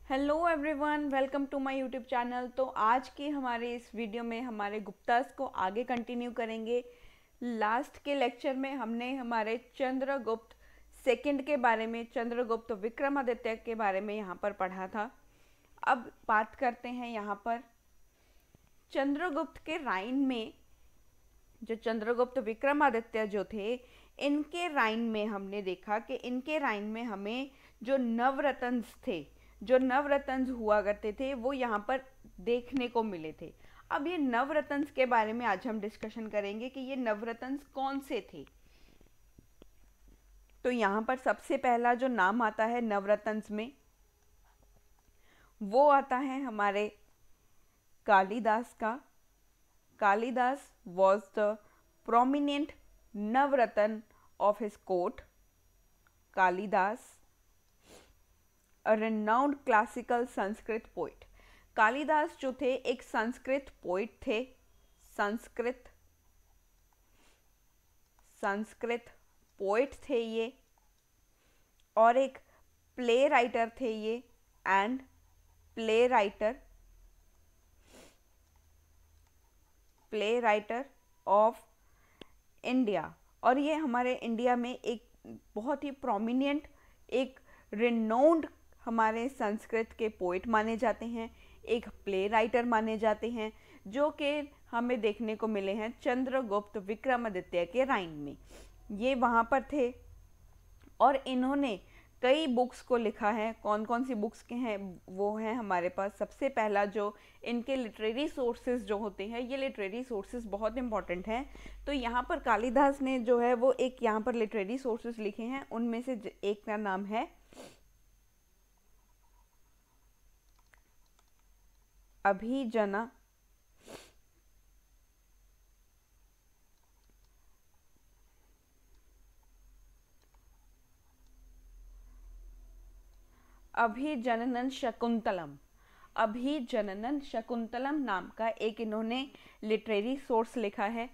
Hello everyone, welcome to my YouTube channel. तो आज की हमारे इस वीडियो में हमारे गुप्तास को आगे कंटिन्यू करेंगे। लास्ट के लेक्चर में हमने हमारे चंद्रगुप्त सेकंड के बारे में, चंद्रगुप्त विक्रमादित्य के बारे में यहाँ पर पढ़ा था। अब बात करते हैं यहाँ पर चंद्रगुप्त के राइन में। जो चंद्रगुप्त विक्रमादित्य जो थे, इनके राइन में हमने देखा कि इनके राइन में हमें जो नवरत्न थे, जो नवरत्न हुआ करते थे, वो यहाँ पर देखने को मिले थे। अब ये नवरत्न के बारे में आज हम डिस्कशन करेंगे कि ये नवरत्न कौन से थे। तो यहाँ पर सबसे पहला जो नाम आता है नवरत्न में, वो आता है हमारे कालिदास का। Kalidas was the prominent Navratna of his court. Kalidas, a renowned classical Sanskrit poet. Kalidas जो थे एक संस्कृत पोइट थे। संस्कृत पोइट थे ये, और एक प्ले राइटर थे ये, and play writer of India. और ये हमारे इंडिया में एक बहुत ही प्रोमिनेंट, एक रिनोन्ड हमारे संस्कृत के पोइट माने जाते हैं, एक प्ले राइटर माने जाते हैं, जो कि हमें देखने को मिले हैं चंद्रगुप्त विक्रमादित्य के राइन में। ये वहाँ पर थे और इन्होंने कई बुक्स को लिखा है। कौन कौन सी बुक्स के हैं वो हैं हमारे पास। सबसे पहला जो इनके लिटरेरी सोर्सेज जो होते हैं, ये लिटरेरी सोर्सेज बहुत इंपॉर्टेंट हैं। तो यहाँ पर कालिदास ने जो है वो एक यहाँ पर लिटरेरी सोर्सेज लिखे हैं। उनमें से एक का नाम है अभिजना अभिजनन शकुंतलम। अभिजनन शकुंतलम नाम का एक इन्होंने लिटरेरी सोर्स लिखा है।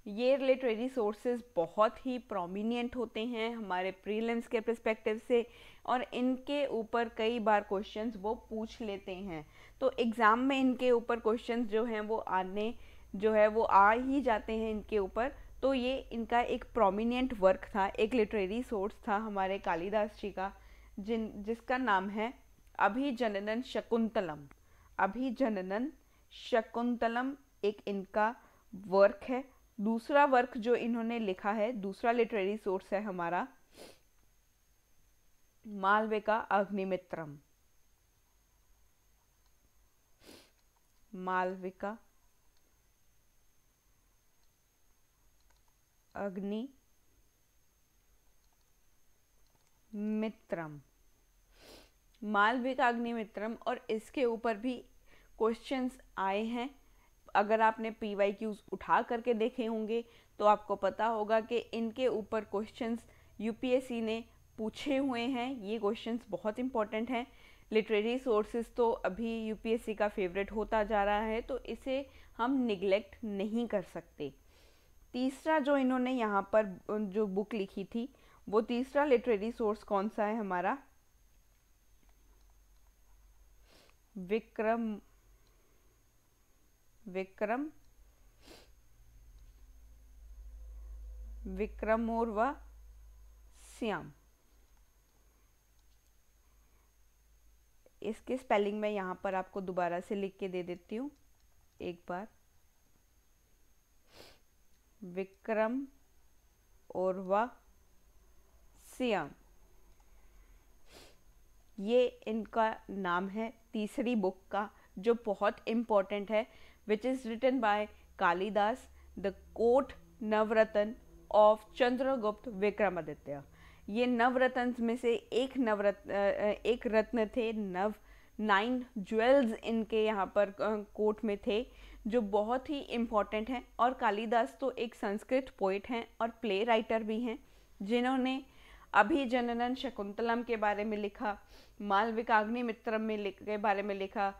ये लिटरेरी सोर्सेज बहुत ही प्रोमिनेंट होते हैं हमारे प्रीलिम्स के पर्सपेक्टिव से, और इनके ऊपर कई बार क्वेश्चंस वो पूछ लेते हैं। तो एग्ज़ाम में इनके ऊपर क्वेश्चंस जो हैं वो आ ही जाते हैं इनके ऊपर। तो ये इनका एक प्रोमिनेंट वर्क था, एक लिटरेरी सोर्स था हमारे कालिदास जी का, जिसका नाम है अभिजनन शकुंतलम। अभिजनन शकुंतलम एक इनका वर्क है। दूसरा वर्क जो इन्होंने लिखा है, दूसरा लिटरेरी सोर्स है हमारा मालविका अग्निमित्रम। मालविका अग्निमित्रम, मालविका अग्निमित्रम। और इसके ऊपर भी क्वेश्चंस आए हैं। अगर आपने PYQs उठा करके देखे होंगे तो आपको पता होगा कि इनके ऊपर क्वेश्चंस UPSC ने पूछे हुए हैं। ये क्वेश्चंस बहुत इंपॉर्टेंट हैं। लिटरेरी सोर्सेज तो अभी UPSC का फेवरेट होता जा रहा है, तो इसे हम निगलेक्ट नहीं कर सकते। तीसरा जो इन्होंने यहाँ पर जो बुक लिखी थी, वो तीसरा लिटरेरी सोर्स कौन सा है हमारा? विक्रमोर्व श्याम। इसके स्पेलिंग मैं यहाँ पर आपको दोबारा से लिख के दे देती हूँ एक बार। विक्रम ओर्वा श्याम, ये इनका नाम है तीसरी बुक का, जो बहुत इम्पोर्टेंट है, which is written by Kalidas, the court Navratna of Chandragupta Vikramaditya. ये नवरत्न में से एक रत्न थे। 9 ज्वेल्स इनके यहाँ पर कोर्ट में थे, जो बहुत ही इम्पोर्टेंट हैं। और कालिदास तो एक संस्कृत पोइट हैं और प्ले राइटर भी हैं, जिन्होंने अभिजनन शकुंतलम के बारे में लिखा, मालविका अग्निमित्रम के बारे में लिखा,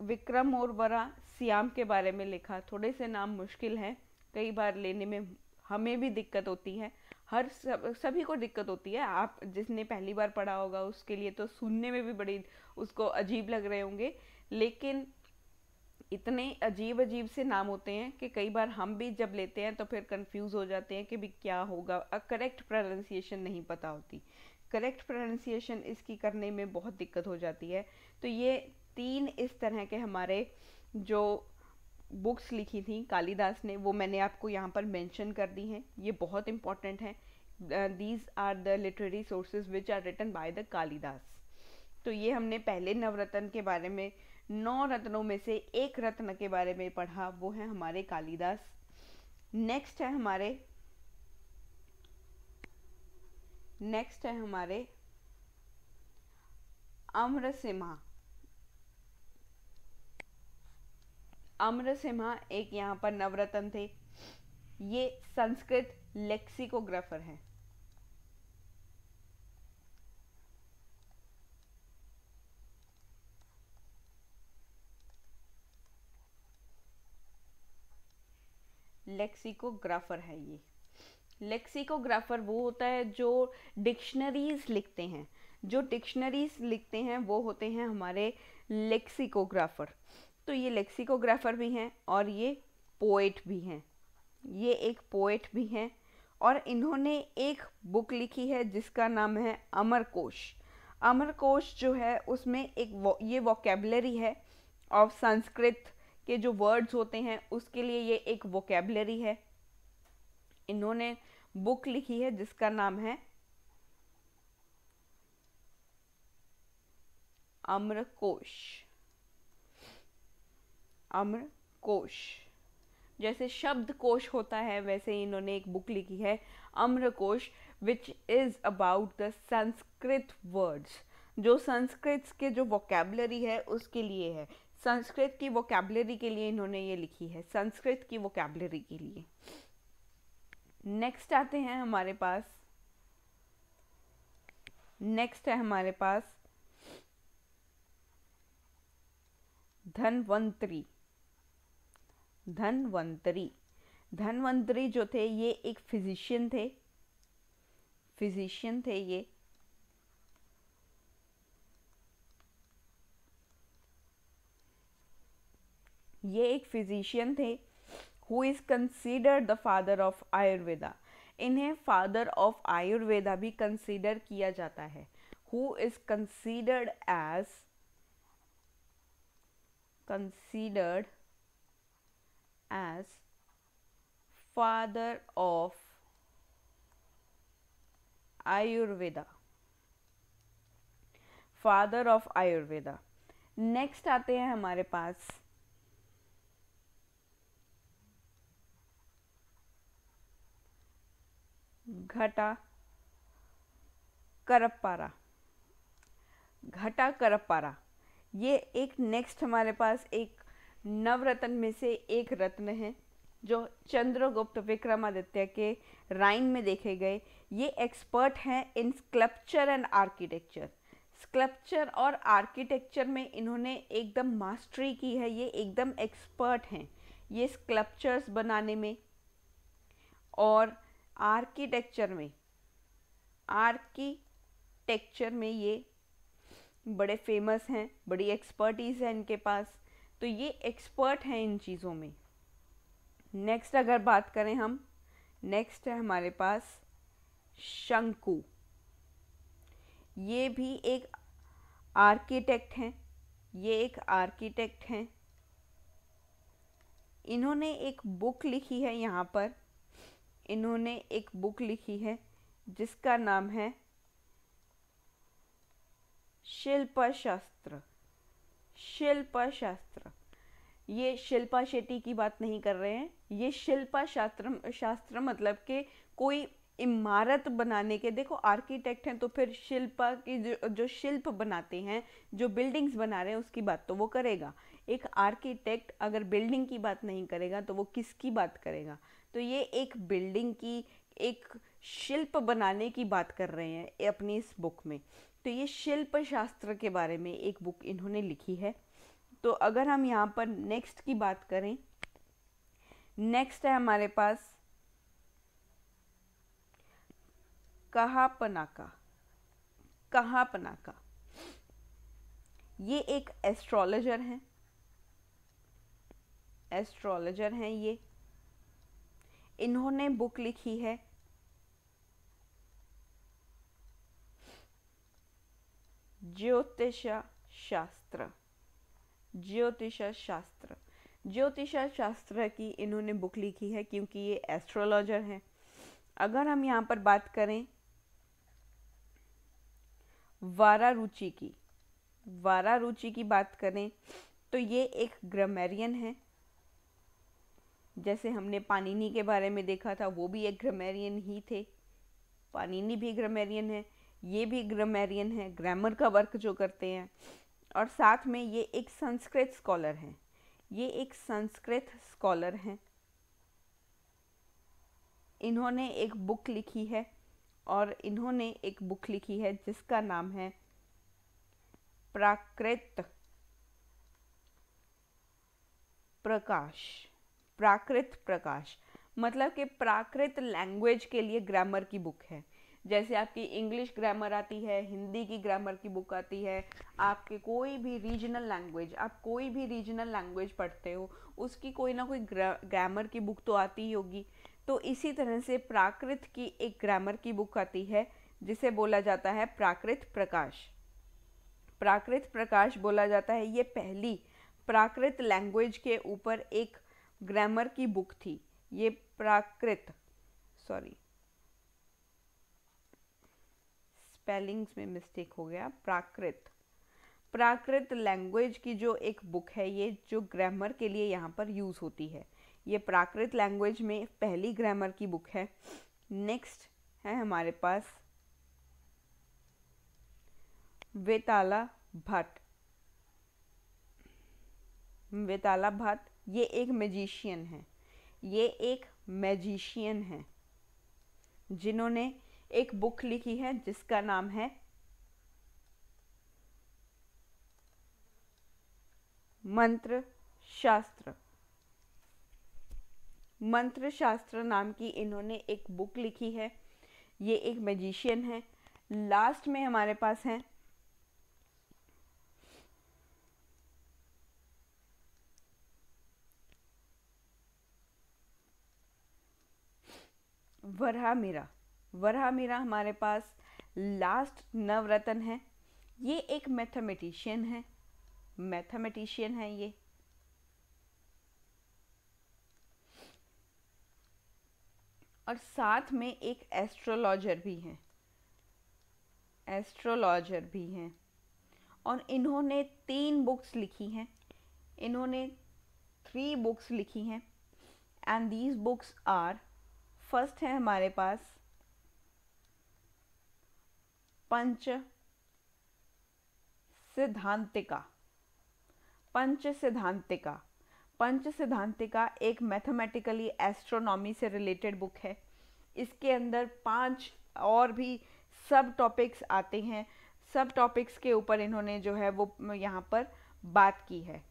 विक्रमोर्वरा श्याम के बारे में लिखा। थोड़े से नाम मुश्किल हैं, कई बार लेने में हमें भी दिक्कत होती है। सभी को दिक्कत होती है। आप जिसने पहली बार पढ़ा होगा उसके लिए तो सुनने में भी बड़ी उसको अजीब लग रहे होंगे, लेकिन इतने अजीब अजीब से नाम होते हैं कि कई बार हम भी जब लेते हैं तो फिर कंफ्यूज हो जाते हैं कि भी क्या होगा, करेक्ट प्रोनाउंसिएशन नहीं पता होती। करेक्ट प्रोनाउंसिएशन इसकी करने में बहुत दिक्कत हो जाती है। तो ये 3 इस तरह के हमारे जो बुक्स लिखी थी कालिदास ने, वो मैंने आपको यहाँ पर मेंशन कर दी हैं। ये बहुत इंपॉर्टेंट है। These are the literary sources which are written by the Kalidas. तो ये हमने पहले नवरत्न के बारे में, 9 रत्नों में से एक रत्न के बारे में पढ़ा, वो है हमारे कालिदास। नेक्स्ट है हमारे अमरसिम्हा। अमरसिम्हा एक यहाँ पर नवरत्न थे। ये संस्कृत लेक्सिकोग्राफर हैं। लेक्सिकोग्राफर है ये। लेक्सिकोग्राफर वो होता है जो डिक्शनरीज लिखते हैं। जो डिक्शनरीज लिखते हैं वो होते हैं हमारे लेक्सिकोग्राफर। तो ये लेक्सिकोग्राफर भी हैं और ये पोएट भी हैं। ये एक पोएट भी हैं और इन्होंने एक बुक लिखी है जिसका नाम है अमरकोश। अमरकोश जो है उसमें ये वोकेबलरी है ऑफ संस्कृत के जो वर्ड्स होते हैं उसके लिए ये एक वोकेबलरी है। इन्होंने बुक लिखी है जिसका नाम है अमरकोश। अमरकोश जैसे शब्दकोश होता है वैसे इन्होंने एक बुक लिखी है Amarkosha, which is about the Sanskrit words. जो संस्कृत के जो वोकेबलरी है उसके लिए है। संस्कृत की वोकेबलरी के लिए इन्होंने ये लिखी है, संस्कृत की वोकेबलरी के लिए। नेक्स्ट आते हैं हमारे पास, नेक्स्ट है हमारे पास धन्वंतरी। धन्वंतरी, धन्वंतरी जो थे ये एक फिजिशियन थे। फिजिशियन थे ये एक फिजिशियन थे। Who is considered the father of Ayurveda. इन्हें फादर ऑफ आयुर्वेदा भी कंसिडर किया जाता है। Who is considered as father of Ayurveda, father of Ayurveda. Next आते हैं हमारे पास घटा करप्पारा। घटा करप्पारा ये एक नेक्स्ट हमारे पास एक नवरत्न में से एक रत्न है जो चंद्रगुप्त विक्रमादित्य के राइन में देखे गए। ये एक्सपर्ट हैं इन स्कल्पचर एंड आर्किटेक्चर। स्कल्पचर और आर्किटेक्चर में इन्होंने एकदम मास्टरी की है। ये एकदम एक्सपर्ट हैं ये स्कल्पचर्स बनाने में और आर्किटेक्चर में ये बड़े फेमस हैं, बड़ी एक्सपर्टीज़ है इनके पास। तो ये एक्सपर्ट हैं इन चीज़ों में। नेक्स्ट अगर बात करें हम, नेक्स्ट है हमारे पास शंकु। ये भी एक आर्किटेक्ट हैं। ये एक आर्किटेक्ट हैं। इन्होंने एक बुक लिखी है, यहाँ पर इन्होंने एक बुक लिखी है जिसका नाम है शिल्पशास्त्र। शिल्पशास्त्र, ये शिल्पा शेट्टी की बात नहीं कर रहे हैं। ये शिल्पा शास्त्र मतलब कि कोई इमारत बनाने के, देखो आर्किटेक्ट हैं तो फिर शिल्पा की जो शिल्प बनाते हैं, जो बिल्डिंग्स बना रहे हैं उसकी बात तो वो करेगा। एक आर्किटेक्ट अगर बिल्डिंग की बात नहीं करेगा तो वो किसकी बात करेगा। तो ये एक बिल्डिंग की, एक शिल्प बनाने की बात कर रहे हैं अपनी इस बुक में। तो ये शिल्प शास्त्र के बारे में एक बुक इन्होंने लिखी है। तो अगर हम यहाँ पर नेक्स्ट की बात करें, नेक्स्ट है हमारे पास कहापनाका, कहापनाका, ये एक एस्ट्रोलॉजर हैं, एस्ट्रोलॉजर हैं ये। इन्होंने बुक लिखी है ज्योतिष शास्त्र, ज्योतिष शास्त्र, ज्योतिष शास्त्र की इन्होंने बुक लिखी है क्योंकि ये एस्ट्रोलॉजर हैं। अगर हम यहाँ पर बात करें वारारुचि की, वारारुचि की बात करें तो ये एक ग्रामेरियन है। जैसे हमने पाणिनि के बारे में देखा था, वो भी एक ग्रामेरियन ही थे। पाणिनि भी ग्रामेरियन है, ये भी ग्रामेरियन है, ग्रामर का वर्क जो करते हैं। और साथ में ये एक संस्कृत स्कॉलर हैं, ये एक संस्कृत स्कॉलर हैं। इन्होंने एक बुक लिखी है, और इन्होंने एक बुक लिखी है जिसका नाम है प्राकृत प्रकाश, प्राकृत प्रकाश। मतलब कि प्राकृत लैंग्वेज के लिए ग्रामर की बुक है। जैसे आपकी इंग्लिश ग्रामर आती है, हिंदी की ग्रामर की बुक आती है, आपके कोई भी रीजनल लैंग्वेज, आप कोई भी रीजनल लैंग्वेज पढ़ते हो उसकी कोई ना कोई ग्रामर की बुक तो आती ही होगी। तो इसी तरह से प्राकृत की एक ग्रामर की बुक आती है जिसे बोला जाता है प्राकृत प्रकाश। प्राकृत प्रकाश बोला जाता है, ये पहली प्राकृत लैंग्वेज के ऊपर एक ग्रामर की बुक थी। ये प्राकृत, सॉरी स्पेलिंग्स में मिस्टेक हो गया, प्राकृत, प्राकृत लैंग्वेज की जो एक बुक है, ये जो ग्रामर के लिए यहाँ पर यूज़ होती है, ये प्राकृत लैंग्वेज में पहली ग्रामर की बुक है। नेक्स्ट है हमारे पास वेताला भट्ट। वेताला भट्ट ये एक मैजिशियन है, ये एक मैजिशियन है जिन्होंने एक बुक लिखी है जिसका नाम है मंत्र शास्त्र। मंत्र शास्त्र नाम की इन्होंने एक बुक लिखी है, ये एक मैजिशियन है। लास्ट में हमारे पास है वराहमिहिर। वराहमिहिर हमारे पास लास्ट नवरत्न है। ये एक मैथमेटिशियन है, मैथमेटिशियन है ये। और साथ में एक एस्ट्रोलॉजर भी हैं, एस्ट्रोलॉजर भी हैं। और इन्होंने 3 बुक्स लिखी हैं, इन्होंने 3 बुक्स लिखी हैं। And these books are, first है हमारे पास पंच सिद्धांतिका। पंच सिद्धांतिका, पंच सिद्धांतिका एक मैथमेटिकली एस्ट्रोनॉमी से रिलेटेड बुक है। इसके अंदर 5 और भी सब टॉपिक्स आते हैं। सब टॉपिक्स के ऊपर इन्होंने जो है वो यहाँ पर बात की है।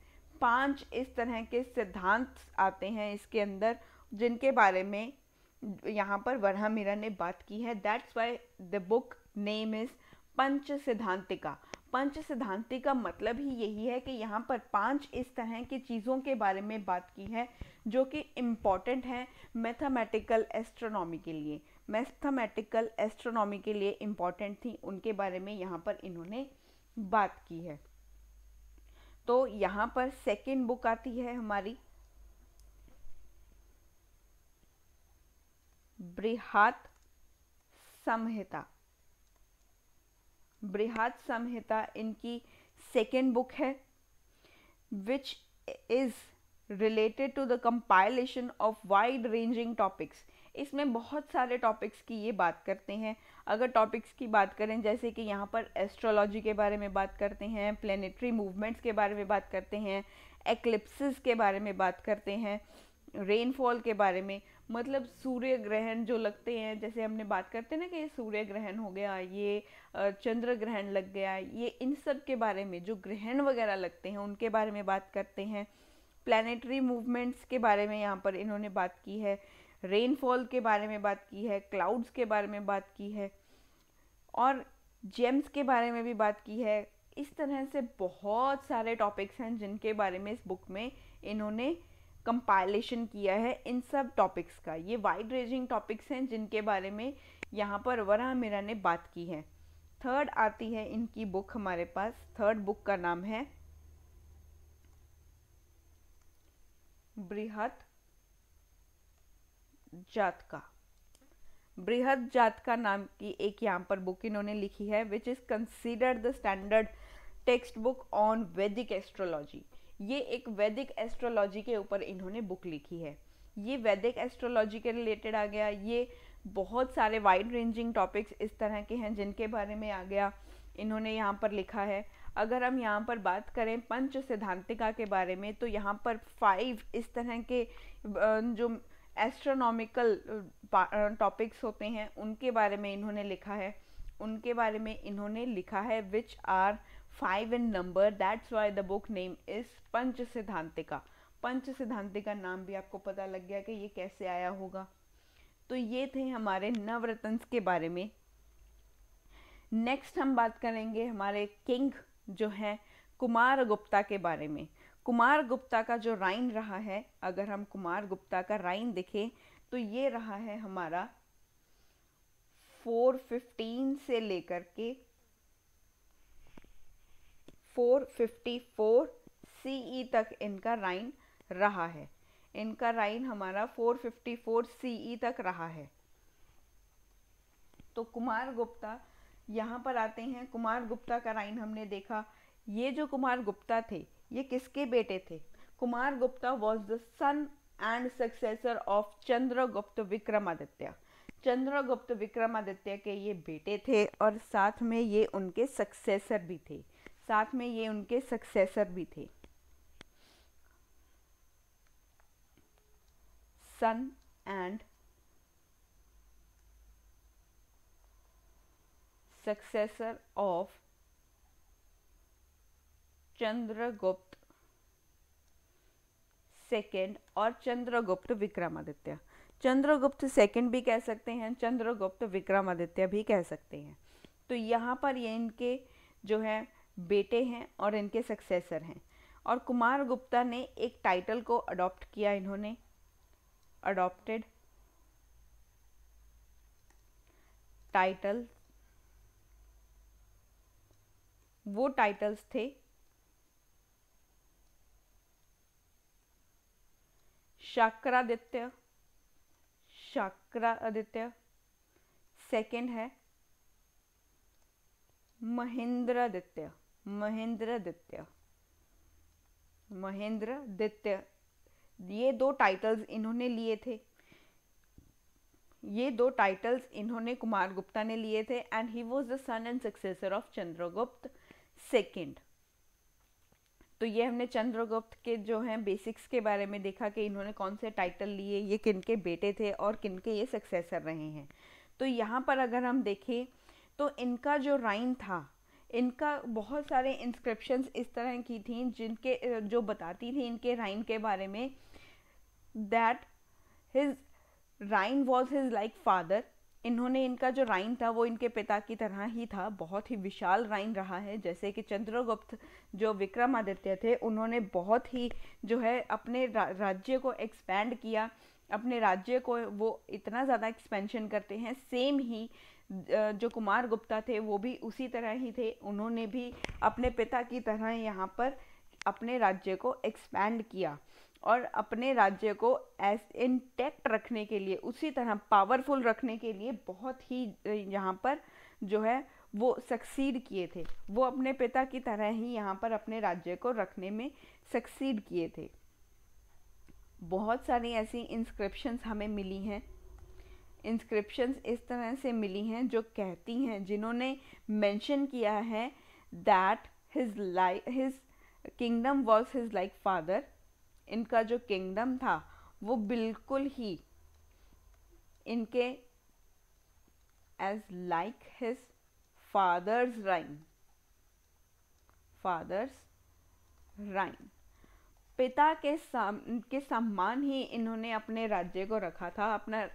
5 इस तरह के सिद्धांत आते हैं इसके अंदर जिनके बारे में यहाँ पर वराहमिहिर ने बात की है। That's why the book name is Panch Siddhantika. Panch Siddhantika मतलब ही यही है कि यहाँ पर 5 इस तरह की चीज़ों के बारे में बात की है जो कि इम्पॉर्टेंट हैं मैथमेटिकल एस्ट्रोनॉमी के लिए, मैथमेटिकल एस्ट्रोनॉमी के लिए इम्पॉर्टेंट थी, उनके बारे में यहाँ पर इन्होंने बात की है। तो यहाँ पर सेकेंड बुक आती है हमारी बृहत् संहिता। बृहत् संहिता इनकी सेकेंड बुक है which is related to the compilation of wide ranging topics. इसमें बहुत सारे टॉपिक्स की ये बात करते हैं। अगर टॉपिक्स की बात करें जैसे कि यहाँ पर एस्ट्रोलॉजी के बारे में बात करते हैं, प्लेनेटरी मूवमेंट्स के बारे में बात करते हैं, एक्लिप्सिस के बारे में बात करते हैं, रेनफॉल के बारे में, मतलब सूर्य ग्रहण जो लगते हैं, जैसे हमने बात करते हैं ना कि ये सूर्य ग्रहण हो गया, ये चंद्र ग्रहण लग गया, ये इन सब के बारे में जो ग्रहण वगैरह लगते हैं उनके बारे में बात करते हैं। प्लैनेटरी मूवमेंट्स के बारे में यहाँ पर इन्होंने बात की है, रेनफॉल के बारे में बात की है, क्लाउड्स के बारे में बात की है। और जेम्स के बारे में भी बात की है। इस तरह से बहुत सारे टॉपिक्स हैं जिनके बारे में इस बुक में इन्होंने कंपाइलेशन किया है इन सब टॉपिक्स का। ये वाइड रेंजिंग टॉपिक्स हैं जिनके बारे में यहाँ पर वराह मीरा ने बात की है। थर्ड आती है इनकी बुक हमारे पास। थर्ड बुक का नाम है बृहत जातका। बृहद जातका नाम की एक यहाँ पर बुक इन्होंने लिखी है, which is considered the standard text book on वैदिक एस्ट्रोलॉजी। ये एक वैदिक एस्ट्रोलॉजी के ऊपर इन्होंने बुक लिखी है। ये वैदिक एस्ट्रोलॉजी के रिलेटेड आ गया। ये बहुत सारे वाइड रेंजिंग टॉपिक्स इस तरह के हैं जिनके बारे में आ गया, इन्होंने यहाँ पर लिखा है। अगर हम यहाँ पर बात करें पंच सिद्धांतिका के बारे में, तो यहाँ पर 5 इस तरह के जो एस्ट्रोनॉमिकल टॉपिक्स होते हैं उनके बारे में इन्होंने लिखा है। उनके बारे में इन्होंने लिखा है which are 5 in number, that's why the book name is Panch Siddhantika. Panch Siddhantika नाम भी आपको पता लग गया कि ये कैसे आया होगा। तो ये थे हमारे नवरत्न के बारे में। नेक्स्ट हम बात करेंगे हमारे किंग जो है कुमार गुप्ता के बारे में। कुमार गुप्ता का जो राइन रहा है, अगर हम कुमार गुप्ता का राइन देखें तो ये रहा है हमारा 415 से लेकर के 454 CE तक इनका राइन रहा है। इनका राइन हमारा 454 CE तक रहा है। तो कुमार गुप्ता यहाँ पर आते हैं। कुमार गुप्ता का राइन हमने देखा। ये जो कुमार गुप्ता थे ये किसके बेटे थे? Kumar Gupta was the son and successor of Chandragupta Vikramaditya. Chandragupta Vikramaditya के ये बेटे थे और साथ में ये उनके सक्सेसर भी थे। साथ में ये उनके सक्सेसर भी थे। Son and successor of Chandragupta second और चंद्रगुप्त विक्रमादित्य। चंद्रगुप्त सेकेंड भी कह सकते हैं, चंद्रगुप्त विक्रमादित्य भी कह सकते हैं। तो यहाँ पर ये इनके जो है बेटे हैं और इनके सक्सेसर हैं। और कुमार गुप्ता ने एक टाइटल को अडॉप्ट किया, इन्होंने अडॉप्टेड टाइटल। वो टाइटल्स थे शाक्रादित्य, शाक्रादित्य। सेकेंड है महेंद्रादित्य, महेंद्रादित्य, महेंद्रादित्य। ये दो टाइटल्स इन्होंने लिए थे। ये दो टाइटल्स इन्होंने कुमार गुप्ता ने लिए थे and he was the son and successor of Chandragupta second. तो ये हमने चंद्रगुप्त के जो हैं बेसिक्स के बारे में देखा कि इन्होंने कौन से टाइटल लिए, ये किनके बेटे थे और किनके ये सक्सेसर रहे हैं। तो यहाँ पर अगर हम देखें तो इनका जो राइन था, इनका बहुत सारे इंस्क्रिप्शंस इस तरह की थी जिनके जो बताती थी इनके राइन के बारे में, that his reign was his like father. इन्होंने इनका जो राइन था वो इनके पिता की तरह ही था। बहुत ही विशाल राइन रहा है। जैसे कि चंद्रगुप्त जो विक्रमादित्य थे उन्होंने बहुत ही जो है अपने राज्य को एक्सपैंड किया। अपने राज्य को वो इतना ज़्यादा एक्सपेंशन करते हैं। सेम ही जो कुमार गुप्ता थे वो भी उसी तरह ही थे। उन्होंने भी अपने पिता की तरह यहाँ पर अपने राज्य को एक्सपैंड किया और अपने राज्य को एज इंटैक्ट रखने के लिए, उसी तरह पावरफुल रखने के लिए बहुत ही यहाँ पर जो है वो सक्सीड किए थे। वो अपने पिता की तरह ही यहाँ पर अपने राज्य को रखने में सक्सीड किए थे। बहुत सारी ऐसी इंस्क्रिप्शंस हमें मिली हैं। इंस्क्रिप्शंस इस तरह से मिली हैं जो कहती हैं, जिन्होंने मेंशन किया है that his kingdom was his like father. इनका जो किंगडम था वो बिल्कुल ही इनके एज लाइक हिज फादर्स राइन, फादर्स राइन। पिता के सम्मान ही इन्होंने अपने राज्य को रखा था।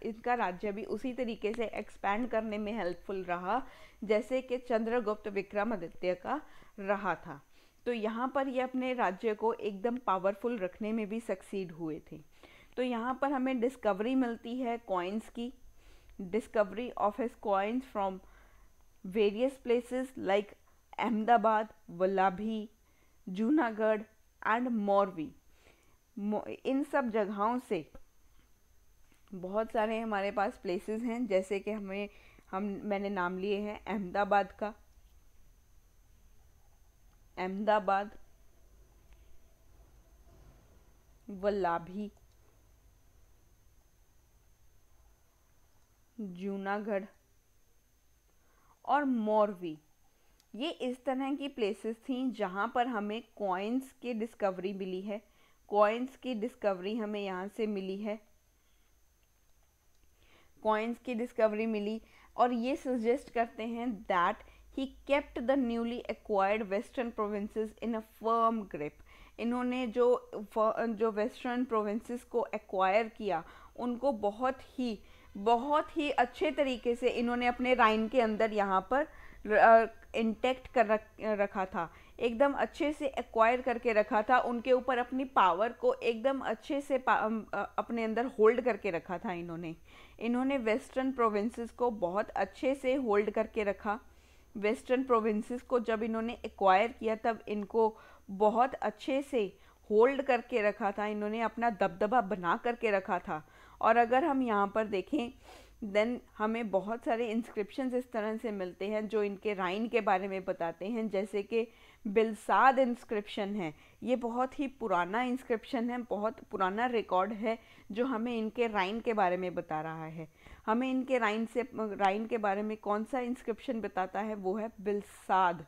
इनका राज्य भी उसी तरीके से एक्सपैंड करने में हेल्पफुल रहा जैसे कि चंद्रगुप्त विक्रमादित्य का रहा था। तो यहाँ पर ये अपने राज्य को एकदम पावरफुल रखने में भी सक्सीड हुए थे। तो यहाँ पर हमें डिस्कवरी मिलती है कॉइन्स की, discovery of his coins from various places like Ahmedabad, Vallabhi, Junagadh and Morvi. इन सब जगहों से बहुत सारे हमारे पास प्लेसेस हैं, जैसे कि मैंने नाम लिए हैं अहमदाबाद का, अहमदाबाद, वल्लभी, जूनागढ़ और मोरवी। ये इस तरह की प्लेसेस थी जहाँ पर हमें कॉइन्स की डिस्कवरी मिली है। कॉइन्स की डिस्कवरी हमें यहाँ से मिली है, कॉइन्स की डिस्कवरी मिली, और ये सजेस्ट करते हैं that he kept the newly acquired western provinces in a firm grip. इन्होंने जो वेस्टर्न प्रोविंसेस को एक्वायर किया उनको बहुत ही अच्छे तरीके से इन्होंने अपने राइन के अंदर यहाँ पर इंटेक्ट कर रखा था, एकदम अच्छे से एक्वायर करके रखा था। उनके ऊपर अपनी पावर को एकदम अच्छे से अपने अंदर होल्ड करके रखा था। इन्होंने वेस्टर्न प्रोविंसेस को बहुत अच्छे से होल्ड करके रखा। वेस्टर्न प्रोविंसेस को जब इन्होंने एक्वायर किया तब इनको बहुत अच्छे से होल्ड करके रखा था, इन्होंने अपना दबदबा बना करके रखा था। और अगर हम यहाँ पर देखें देन हमें बहुत सारे इंस्क्रिप्शंस इस तरह से मिलते हैं जो इनके राइन के बारे में बताते हैं, जैसे कि बिलसाद इंस्क्रिप्शन है। ये बहुत ही पुराना इंस्क्रिप्शन है, बहुत पुराना रिकॉर्ड है जो हमें इनके राइन के बारे में बता रहा है। हमें इनके राइन के बारे में कौन सा इंस्क्रिप्शन बताता है, वो है बिलसाद।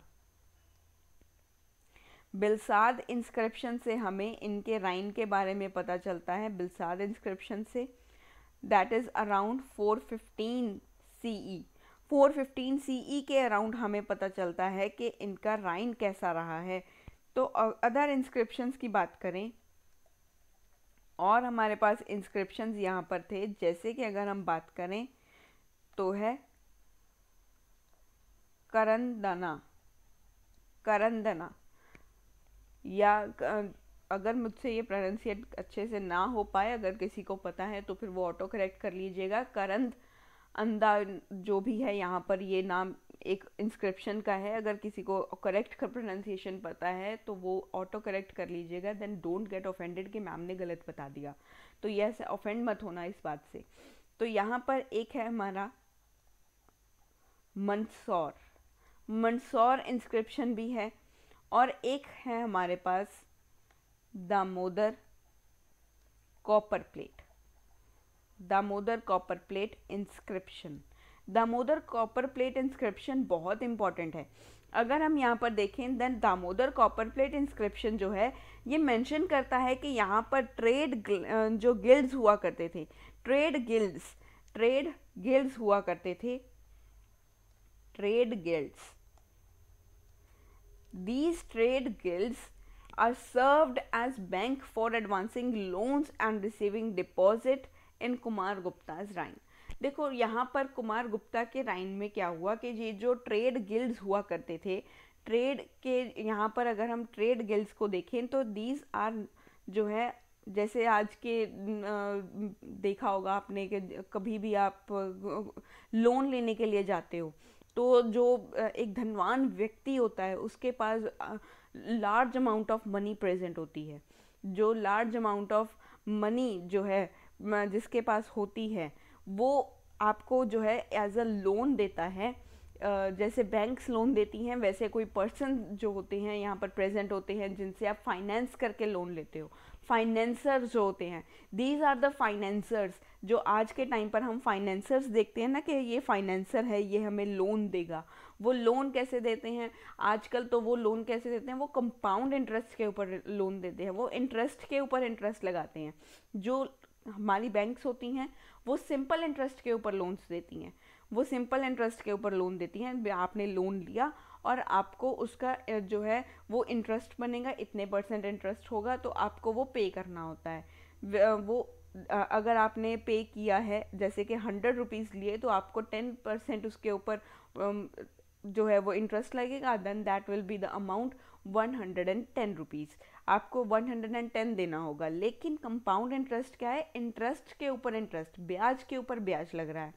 बिलसाद इंस्क्रिप्शन से हमें इनके राइन के बारे में पता चलता है। बिलसाद इंस्क्रिप्शन से that is around 415 CE। 415 CE के अराउंड हमें पता चलता है कि इनका राइन कैसा रहा है। तो अदर इंस्क्रिप्शंस की बात करें और हमारे पास इंस्क्रिप्शंस यहाँ पर थे, जैसे कि अगर हम बात करें तो है करंदना, या अगर मुझसे ये प्रोनाउंसिएट अच्छे से ना हो पाए, अगर किसी को पता है तो फिर वो ऑटो करेक्ट कर लीजिएगा। करंद अंदा जो भी है यहाँ पर ये नाम एक इंस्क्रिप्शन का है। अगर किसी को करेक्ट प्रोनाउंसिएशन पता है तो वो ऑटो करेक्ट कर लीजिएगा। देन डोंट गेट ऑफेंडेड कि मैम ने गलत बता दिया, तो ये ऐसे ऑफेंड मत होना इस बात से। तो यहाँ पर एक है हमारा मंदसौर इंस्क्रिप्शन भी है, और एक है हमारे पास Damodar copper plate inscription. Damodar copper plate inscription बहुत इंपॉर्टेंट है। अगर हम यहाँ पर देखें then Damodar copper plate inscription जो है ये मेंशन करता है कि यहाँ पर जो गिल्ड्स हुआ करते थे, ट्रेड गिल्ड्स हुआ करते थे, These trade guilds are served as bank for advancing loans and receiving deposit in Kumar गुप्ता's राइन। देखो यहाँ पर कुमार गुप्ता के राइन में क्या हुआ कि ये जो ट्रेड गिल्ड्स हुआ करते थे, ट्रेड के यहाँ पर अगर हम ट्रेड गिल्ड्स को देखें तो दीज आर जो है, जैसे आज के देखा होगा आपने कि कभी भी आप लोन लेने के लिए जाते हो तो जो एक धनवान व्यक्ति होता है उसके पास large amount of money present होती है। जो लार्ज अमाउंट ऑफ मनी जो है जिसके पास होती है वो आपको जो है एज अ लोन देता है। जैसे बैंक्स लोन देती हैं वैसे कोई पर्सन जो होते हैं यहाँ पर प्रेजेंट होते हैं जिनसे आप फाइनेंस करके लोन लेते हो। फाइनेंसर्स जो होते हैं, दीज आर द फाइनेंसर्स। जो आज के टाइम पर हम फाइनेंसर्स देखते हैं ना कि ये फाइनेंसर है, ये हमें लोन देगा। वो लोन कैसे देते हैं आजकल? तो वो लोन कैसे देते हैं, वो कंपाउंड इंटरेस्ट के ऊपर लोन देते हैं, वो इंटरेस्ट के ऊपर इंटरेस्ट लगाते हैं। जो हमारी बैंक्स होती हैं वो सिंपल इंटरेस्ट के ऊपर लोन्स देती हैं। वो सिंपल इंटरेस्ट के ऊपर लोन देती हैं। आपने लोन लिया और आपको उसका जो है वो इंटरेस्ट बनेगा, इतने % इंटरेस्ट होगा, तो आपको वो पे करना होता है। वो अगर आपने पे किया है जैसे कि 100 रुपीज़ लिए, तो आपको 10% उसके ऊपर जो है वो इंटरेस्ट लगेगा, then that will be the amount 110 rupees. आपको 110 देना होगा। लेकिन कंपाउंड इंटरेस्ट क्या है? इंटरेस्ट के ऊपर इंटरेस्ट, ब्याज के ऊपर ब्याज लग रहा है।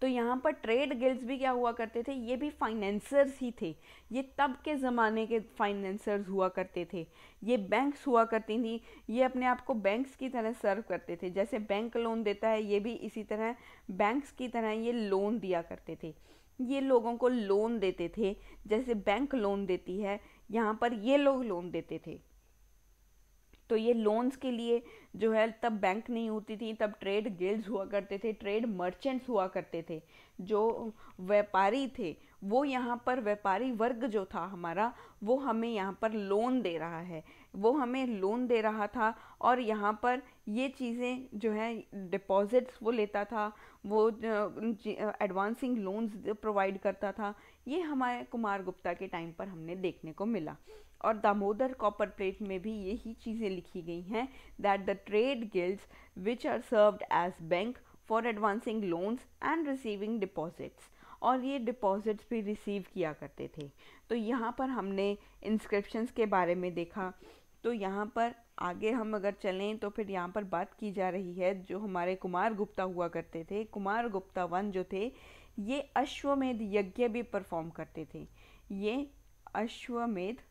तो यहाँ पर ट्रेड गिल्ड्स भी क्या हुआ करते थे? ये भी फाइनेंसर्स ही थे। ये तब के ज़माने के फाइनेंसर्स हुआ करते थे। ये बैंक्स हुआ करती थी। ये अपने आप को बैंक्स की तरह सर्व करते थे। जैसे बैंक लोन देता है, ये भी इसी तरह बैंक्स की तरह ये लोन दिया करते थे। ये लोगों को लोन देते थे, जैसे बैंक लोन देती है, यहाँ पर ये लोग लोन देते थे। तो ये लोन्स के लिए जो है तब बैंक नहीं होती थी, तब ट्रेड गिल्ड्स हुआ करते थे, ट्रेड मर्चेंट्स हुआ करते थे। जो व्यापारी थे, वो यहाँ पर व्यापारी वर्ग जो था हमारा, वो हमें यहाँ पर लोन दे रहा है, वो हमें लोन दे रहा था। और यहाँ पर ये चीज़ें जो है डिपॉजिट्स वो लेता था, वो एडवांसिंग लोन्स प्रोवाइड करता था। ये हमारे कुमार गुप्ता के टाइम पर हमने देखने को मिला। और दामोदर कॉपर प्लेट में भी यही चीज़ें लिखी गई हैं, that the trade guilds which are served as bank for advancing loans and receiving deposits. और ये डिपॉजिट्स भी रिसीव किया करते थे। तो यहाँ पर हमने इंस्क्रिप्शंस के बारे में देखा। तो यहाँ पर आगे हम अगर चलें तो फिर यहाँ पर बात की जा रही है जो हमारे कुमार गुप्ता हुआ करते थे। कुमार गुप्ता वन जो थे, ये अश्वमेध यज्ञ भी परफॉर्म करते थे। ये अश्वमेध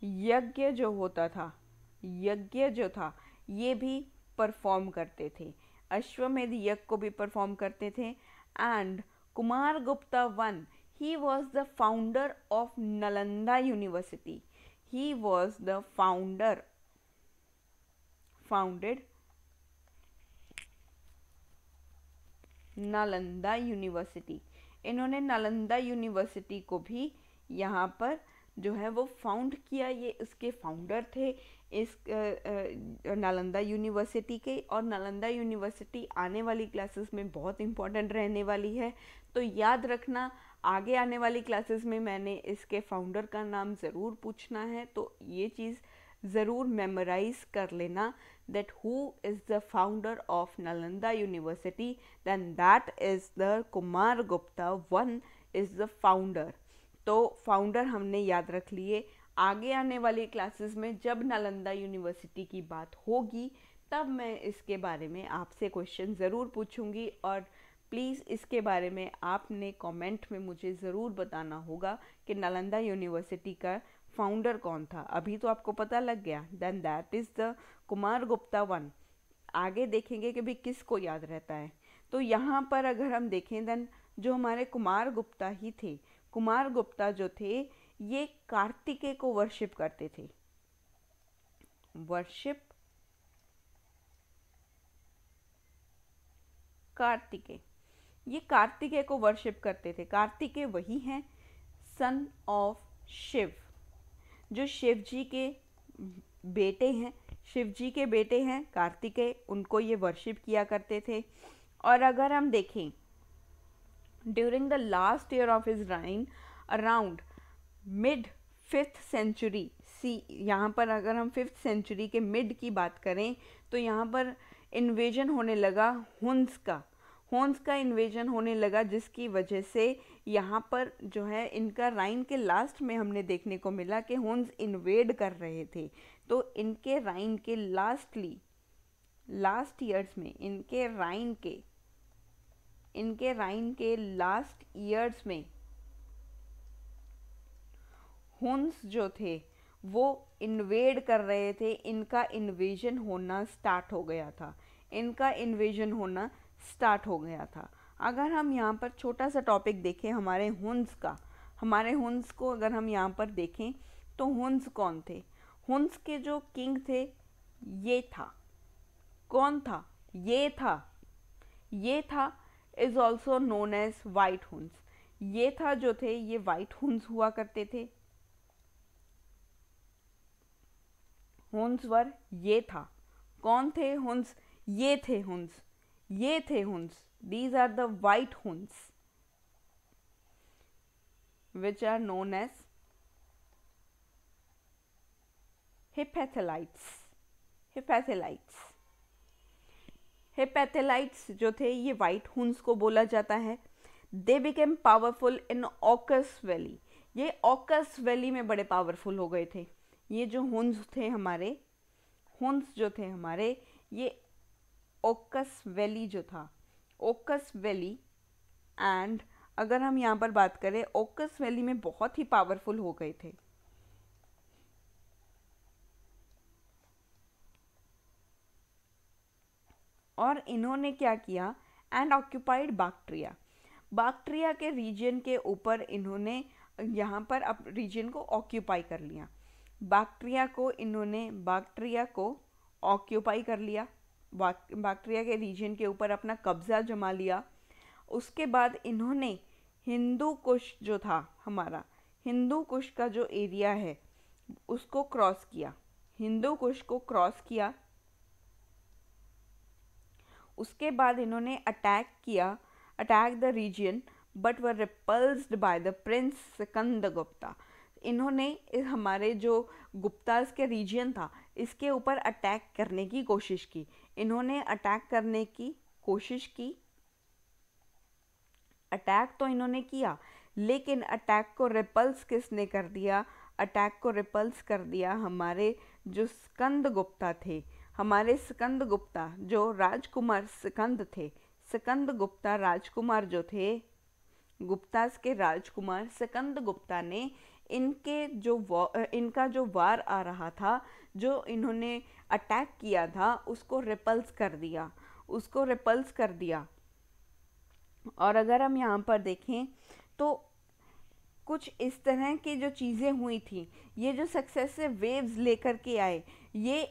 यज्ञ जो होता था, यज्ञ जो था, ये भी परफॉर्म करते थे। अश्वमेध यज्ञ को भी परफॉर्म करते थे। And Kumar Gupta one, he was the founder of Nalanda University. He was the founded Nalanda university. इन्होंने नालंदा यूनिवर्सिटी को भी यहाँ पर जो है वो फाउंड किया। ये इसके फाउंडर थे इस नालंदा यूनिवर्सिटी के। और नालंदा यूनिवर्सिटी आने वाली क्लासेस में बहुत इम्पोर्टेंट रहने वाली है, तो याद रखना आगे आने वाली क्लासेस में मैंने इसके फाउंडर का नाम ज़रूर पूछना है, तो ये चीज़ ज़रूर मेमोराइज कर लेना, that who is the founder of Nalanda University, then that is the Kumar Gupta one is the founder। तो फाउंडर हमने याद रख लिए। आगे आने वाली क्लासेस में जब नालंदा यूनिवर्सिटी की बात होगी, तब मैं इसके बारे में आपसे क्वेश्चन ज़रूर पूछूंगी। और प्लीज़ इसके बारे में आपने कमेंट में मुझे ज़रूर बताना होगा कि नालंदा यूनिवर्सिटी का फाउंडर कौन था। अभी तो आपको पता लग गया, then that is the Kumar Gupta one. आगे देखेंगे कि भी किसको याद रहता है। तो यहाँ पर अगर हम देखें, देन जो हमारे कुमार गुप्ता ही थे, कुमार गुप्ता जो थे, ये कार्तिकेय को वर्शिप करते थे। वर्शिप कार्तिकेय, ये कार्तिकेय को वर्शिप करते थे। कार्तिकेय वही हैं सन ऑफ शिव, जो शिव जी के बेटे हैं। शिव जी के बेटे हैं कार्तिकेय, उनको ये वर्शिप किया करते थे। और अगर हम देखें during the last year of his reign around mid 5th century C, यहाँ पर अगर हम 5th सेंचुरी के मिड की बात करें, तो यहाँ पर इन्वेजन होने लगा हुन्स का इन्वेजन होने लगा, जिसकी वजह से यहाँ पर जो है इनका राइन के लास्ट में हमने देखने को मिला कि हुन्स इन्वेड कर रहे थे। तो इनके राइन के लास्ट ईयर्स में, इनके राइन के लास्ट ईयर्स में हुन्स जो थे वो इन्वेड कर रहे थे। इनका इन्वेजन होना स्टार्ट हो गया था। अगर हम यहाँ पर छोटा सा टॉपिक देखें हमारे हुन्स को अगर हम यहाँ पर देखें, तो हुन्स कौन थे? हुन्स के जो किंग थे, ये था। कौन था? ये था is also known as white Huns. ये था जो थे, ये वाइट हुन्स हुआ करते थे। हुन्स वर ये था। कौन थे हुन्स? ये थे हुन्स, ये थे Huns. These are the white Huns which are known as Hephthalites. Hephthalites, Hephthalites जो थे ये वाइट हुन्स को बोला जाता है। They became powerful in Oxus valley. ये ऑकस वैली में बड़े पावरफुल हो गए थे। ये जो हुन्स थे हमारे, हुन्स जो थे हमारे, ये ओकस वैली जो था, ओकस वैली, एंड अगर हम यहाँ पर बात करें ओकस वैली में बहुत ही पावरफुल हो गए थे। और इन्होंने क्या किया? And occupied बाक्ट्रिया। बाक्ट्रिया के रीजन के ऊपर इन्होंने यहाँ पर अब रीजन को ऑक्यूपाई कर लिया। बाक्ट्रिया को ऑक्यूपाई कर लिया, बाक्ट्रिया के रीजन के ऊपर अपना कब्जा जमा लिया। उसके बाद इन्होंने हिंदू कुश जो था हमारा, हिंदू कुश का जो एरिया है उसको क्रॉस किया, हिंदू कुश को क्रॉस किया। उसके बाद इन्होंने attack the region but were repulsed by the prince Skandagupta. इन्होंने हमारे जो गुप्तास के रीजन था इसके ऊपर अटैक करने की कोशिश की। इन्होंने अटैक करने की कोशिश की, अटैक तो इन्होंने किया, लेकिन अटैक को रिपल्स किसने कर दिया? अटैक को रिपल्स कर दिया हमारे जो स्कंदगुप्ता थे। हमारे स्कंदगुप्ता जो राजकुमार स्कंद थे, स्कंदगुप्ता राजकुमार जो थे, गुप्तास के राजकुमार स्कंदगुप्ता ने इनका जो वार आ रहा था, जो इन्होंने अटैक किया था, उसको रिपल्स कर दिया, उसको रिपल्स कर दिया। और अगर हम यहाँ पर देखें तो कुछ इस तरह की जो चीज़ें हुई थी, ये जो सक्सेसिव वेव्स लेकर के आए, ये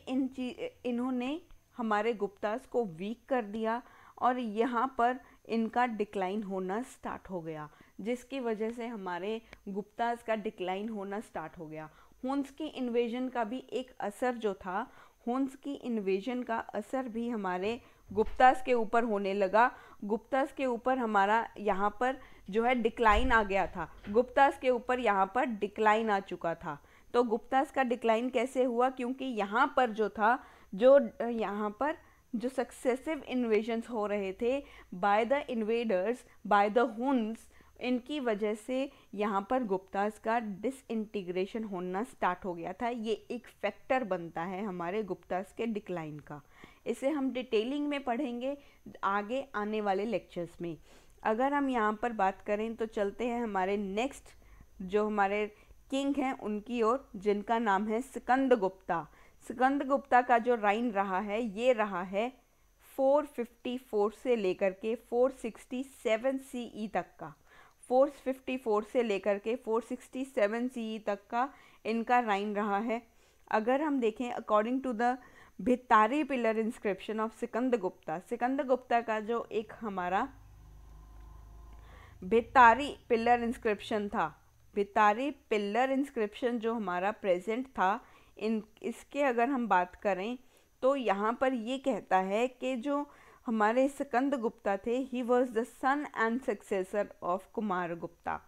इन्होंने हमारे गुप्तास को वीक कर दिया और यहाँ पर इनका डिक्लाइन होना स्टार्ट हो गया, जिसकी वजह से हमारे गुप्तास का डिक्लाइन होना स्टार्ट हो गया। हुन्स की इन्वेजन का भी एक असर जो था, हुन्स की इन्वेजन का असर भी हमारे गुप्तास के ऊपर होने लगा। गुप्तास के ऊपर हमारा यहाँ पर जो है डिक्लाइन आ गया था, गुप्तास के ऊपर यहाँ पर डिक्लाइन आ चुका था। तो गुप्तास का डिक्लाइन कैसे हुआ? क्योंकि यहाँ पर जो था, जो यहाँ पर जो सक्सेसिव इन्वेजन्स हो रहे थे by the invaders, by the Hund's, इनकी वजह से यहाँ पर गुप्तास का डिसइंटीग्रेशन होना स्टार्ट हो गया था। ये एक फैक्टर बनता है हमारे गुप्तास के डिक्लाइन का। इसे हम डिटेलिंग में पढ़ेंगे आगे आने वाले लेक्चर्स में। अगर हम यहाँ पर बात करें तो चलते हैं हमारे नेक्स्ट जो हमारे किंग हैं उनकी ओर, जिनका नाम है स्कंदगुप्ता। स्कंदगुप्ता का जो राइन रहा है, ये रहा है 454 से लेकर के 467 CE तक का। 454 से लेकर के 467 CE तक का इनका राइन रहा है। अगर हम देखें according to the Bhitari pillar inscription of Skandagupta, Skandagupta का जो एक हमारा भितारी पिलर इंस्क्रिप्शन था, भितारी पिलर इंस्क्रिप्शन जो हमारा प्रेजेंट था, इसके अगर हम बात करें तो यहाँ पर ये कहता है कि जो हमारे स्कंदगुप्ता थे, he was the son and successor of Kumaragupta.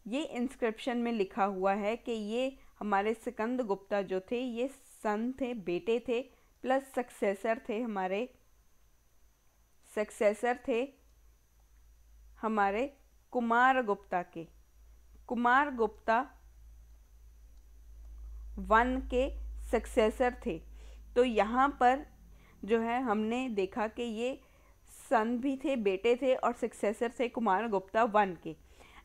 ये इंस्क्रिप्शन में लिखा हुआ है कि ये हमारे स्कंदगुप्ता जो थे ये सन थे, बेटे थे, प्लस सक्सेसर थे, हमारे सक्सेसर थे हमारे कुमारगुप्ता के, कुमारगुप्ता 1 के सक्सेसर थे। तो यहाँ पर जो है हमने देखा कि ये सन भी थे, बेटे थे और सक्सेसर थे कुमारगुप्ता 1 के।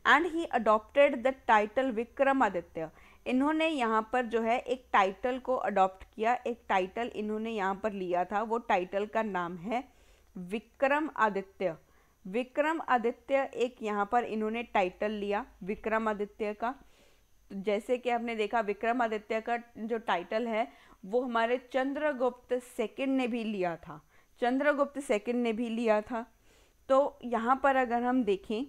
And he adopted the title Vikramaditya. इन्होंने यहाँ पर जो है एक टाइटल को अडॉप्ट किया, एक टाइटल इन्होंने यहाँ पर लिया था, वो टाइटल का नाम है विक्रमादित्य। विक्रमादित्य एक यहाँ पर इन्होंने टाइटल लिया विक्रमादित्य का। जैसे कि आपने देखा विक्रमादित्य का जो टाइटल है वो हमारे चंद्रगुप्त सेकंड ने भी लिया था, चंद्रगुप्त सेकंड ने भी लिया था। तो यहाँ पर अगर हम देखें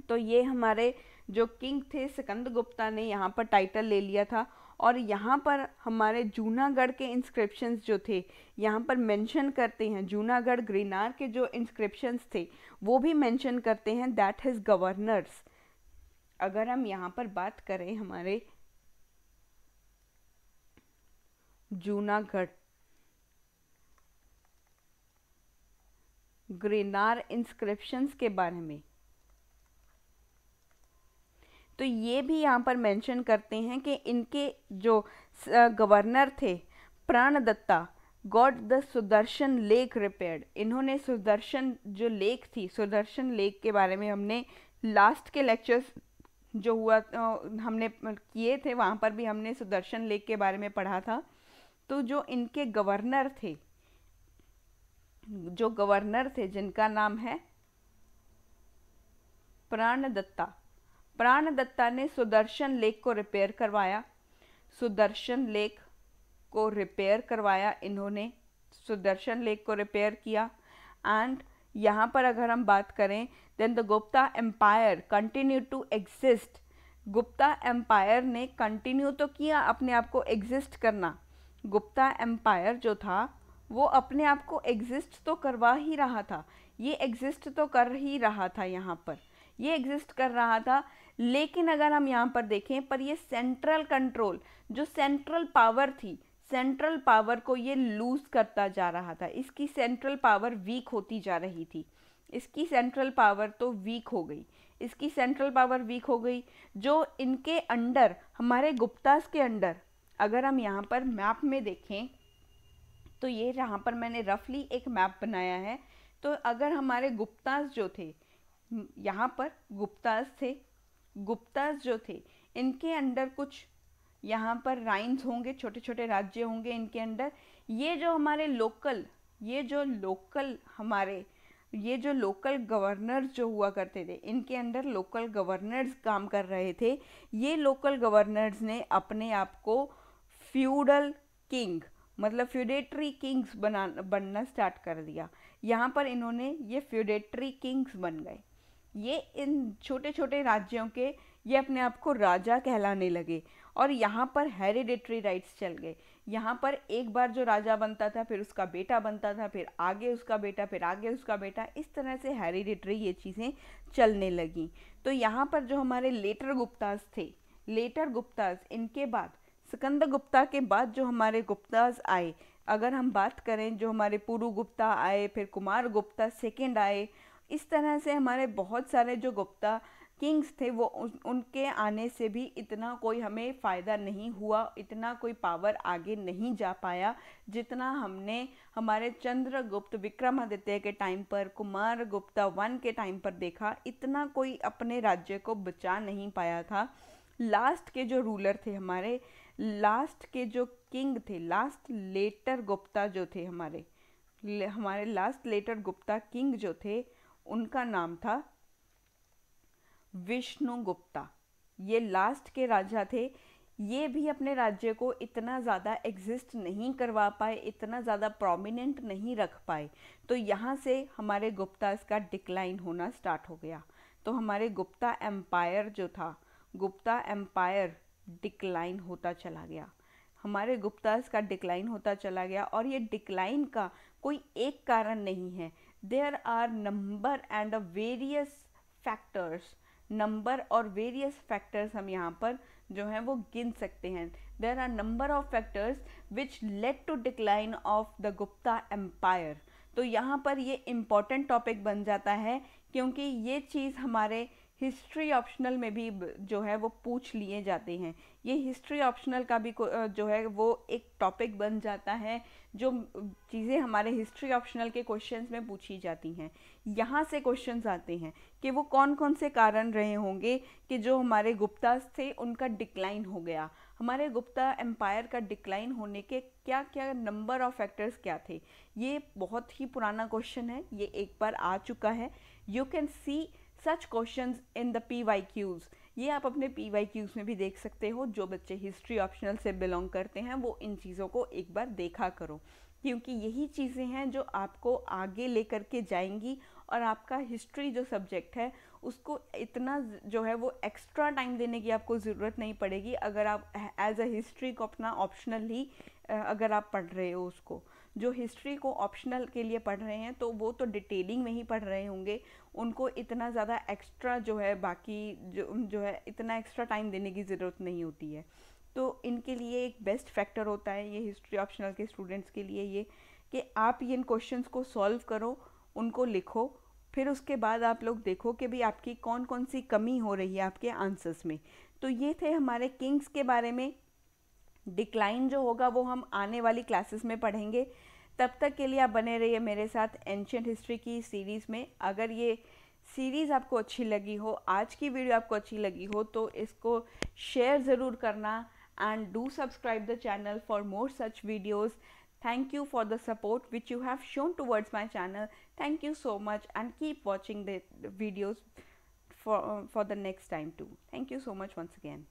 तो ये हमारे जो किंग थे स्कंदगुप्ता ने यहाँ पर टाइटल ले लिया था। और यहाँ पर हमारे जूनागढ़ के इंस्क्रिप्शंस जो थे यहाँ पर मेंशन करते हैं, जूनागढ़ गिरनार के जो इंस्क्रिप्शंस थे वो भी मेंशन करते हैं दैट हिज गवर्नर्स। अगर हम यहाँ पर बात करें हमारे जूनागढ़ गिरनार इंस्क्रिप्शंस के बारे में, तो ये भी यहाँ पर मेंशन करते हैं कि इनके जो गवर्नर थे Pranadatta got the Sudarshan lake repaired. इन्होंने सुदर्शन जो लेक थी, सुदर्शन लेक के बारे में हमने लास्ट के लेक्चर्स जो हुआ हमने किए थे वहाँ पर भी हमने सुदर्शन लेक के बारे में पढ़ा था। तो जो इनके गवर्नर थे, जो गवर्नर थे जिनका नाम है प्राणदत्ता, प्राणदत्ता ने सुदर्शन लेक को रिपेयर करवाया, सुदर्शन लेक को रिपेयर करवाया, इन्होंने सुदर्शन लेक को रिपेयर किया। एंड यहाँ पर अगर हम बात करें then the Gupta empire continue to exist. Gupta empire ने कंटिन्यू तो किया अपने आप को एग्जिस्ट करना, गुप्ता एम्पायर जो था वो अपने आप को एग्जिस्ट तो करवा ही रहा था, ये एग्जिस्ट तो कर ही रहा था, यहाँ पर ये एग्जिस्ट कर रहा था। लेकिन अगर हम यहाँ पर देखें पर ये सेंट्रल कंट्रोल, जो सेंट्रल पावर थी, सेंट्रल पावर को ये लूज करता जा रहा था, इसकी सेंट्रल पावर वीक होती जा रही थी, इसकी सेंट्रल पावर तो वीक हो गई, इसकी सेंट्रल पावर वीक हो गई। जो इनके अंडर, हमारे गुप्तास के अंडर, अगर हम यहाँ पर मैप में देखें तो ये यहाँ पर मैंने रफली एक मैप बनाया है। तो अगर हमारे गुप्तास जो थे, यहाँ पर गुप्तास थे, गुप्तास जो थे इनके अंडर कुछ यहाँ पर राइन्स होंगे, छोटे छोटे राज्य होंगे इनके अंडर। ये जो हमारे लोकल, ये जो लोकल गवर्नर्स जो हुआ करते थे, इनके अंडर लोकल गवर्नर्स काम कर रहे थे। ये लोकल गवर्नर्स ने अपने आप को फ्यूडल किंग मतलब फ्यूडेटरी किंग्स बनना स्टार्ट कर दिया। यहाँ पर इन्होंने ये फ्यूडेटरी किंग्स बन गए, ये इन छोटे छोटे राज्यों के ये अपने आप को राजा कहलाने लगे। और यहाँ पर हेरिडेटरी राइट्स चल गए, यहाँ पर एक बार जो राजा बनता था फिर उसका बेटा बनता था, फिर आगे उसका बेटा, फिर आगे उसका बेटा, इस तरह से हेरिडेटरी ये चीज़ें चलने लगी। तो यहाँ पर जो हमारे लेटर गुप्तास थे, लेटर गुप्तास, इनके बाद सिकंदर गुप्ता के बाद जो हमारे गुप्तास आए, अगर हम बात करें जो हमारे पुरु गुप्ता आए, फिर कुमार गुप्ता सेकंड आए, इस तरह से हमारे बहुत सारे जो गुप्ता किंग्स थे वो उनके आने से भी इतना कोई हमें फ़ायदा नहीं हुआ, इतना कोई पावर आगे नहीं जा पाया जितना हमने हमारे चंद्रगुप्त विक्रमादित्य के टाइम पर, कुमार गुप्ता वन के टाइम पर देखा। इतना कोई अपने राज्य को बचा नहीं पाया था। लास्ट के जो रूलर थे हमारे, लास्ट के जो किंग थे, लास्ट लेटर गुप्ता जो थे हमारे लास्ट लेटर गुप्ता किंग जो थे, उनका नाम था विष्णुगुप्ता। ये लास्ट के राजा थे। ये भी अपने राज्य को इतना ज़्यादा एग्जिस्ट नहीं करवा पाए, इतना ज़्यादा प्रोमिनेंट नहीं रख पाए। तो यहाँ से हमारे गुप्तास का डिक्लाइन होना स्टार्ट हो गया। तो हमारे गुप्ता एम्पायर जो था, गुप्ता एम्पायर डिक्लाइन होता चला गया, हमारे गुप्तास का डिक्लाइन होता चला गया। और ये डिक्लाइन का कोई एक कारण नहीं है, there are number and various factors, number और वेरियस फैक्टर्स हम यहाँ पर जो हैं वो गिन सकते हैं। There are number of factors which led to decline of the Gupta empire. तो यहाँ पर ये इम्पॉर्टेंट टॉपिक बन जाता है क्योंकि ये चीज़ हमारे हिस्ट्री ऑप्शनल में भी जो है वो पूछ लिए जाते हैं। ये हिस्ट्री ऑप्शनल का भी जो है वो एक टॉपिक बन जाता है, जो चीज़ें हमारे हिस्ट्री ऑप्शनल के क्वेश्चंस में पूछी जाती हैं। यहाँ से क्वेश्चंस आते हैं कि वो कौन कौन से कारण रहे होंगे कि जो हमारे गुप्तास थे उनका डिक्लाइन हो गया। हमारे गुप्ता एम्पायर का डिक्लाइन होने के क्या क्या नंबर ऑफ फैक्टर्स क्या थे। ये बहुत ही पुराना क्वेश्चन है, ये एक बार आ चुका है। You can see such questions in the PYQs। ये आप अपने PYQs में भी देख सकते हो। जो बच्चे हिस्ट्री ऑप्शनल से बिलोंग करते हैं वो इन चीज़ों को एक बार देखा करो, क्योंकि यही चीज़ें हैं जो आपको आगे लेकर के जाएंगी और आपका हिस्ट्री जो सब्जेक्ट है उसको इतना जो है वो एक्स्ट्रा टाइम देने की आपको ज़रूरत नहीं पड़ेगी अगर आप एज अ हिस्ट्री को अपना ऑप्शनल ही अगर आप पढ़ रहे हो उसको। जो हिस्ट्री को ऑप्शनल के लिए पढ़ रहे हैं तो वो तो डिटेलिंग में ही पढ़ रहे होंगे, उनको इतना ज़्यादा एक्स्ट्रा जो है बाकी जो है इतना एक्स्ट्रा टाइम देने की ज़रूरत नहीं होती है। तो इनके लिए एक बेस्ट फैक्टर होता है ये हिस्ट्री ऑप्शनल के स्टूडेंट्स के लिए ये कि आप इन क्वेश्चंस को सॉल्व करो, उनको लिखो, फिर उसके बाद आप लोग देखो कि भाई आपकी कौन कौन सी कमी हो रही है आपके आंसर्स में। तो ये थे हमारे किंग्स के बारे में। डिक्लाइन जो होगा वो हम आने वाली क्लासेस में पढ़ेंगे। तब तक के लिए आप बने रहिए मेरे साथ एंशिएंट हिस्ट्री की सीरीज़ में। अगर ये सीरीज़ आपको अच्छी लगी हो, आज की वीडियो आपको अच्छी लगी हो, तो इसको शेयर ज़रूर करना and do subscribe the channel for more such videos. Thank you for the support which you have shown towards my channel. Thank you so much and keep watching the videos for the next time too. Thank you so much once again.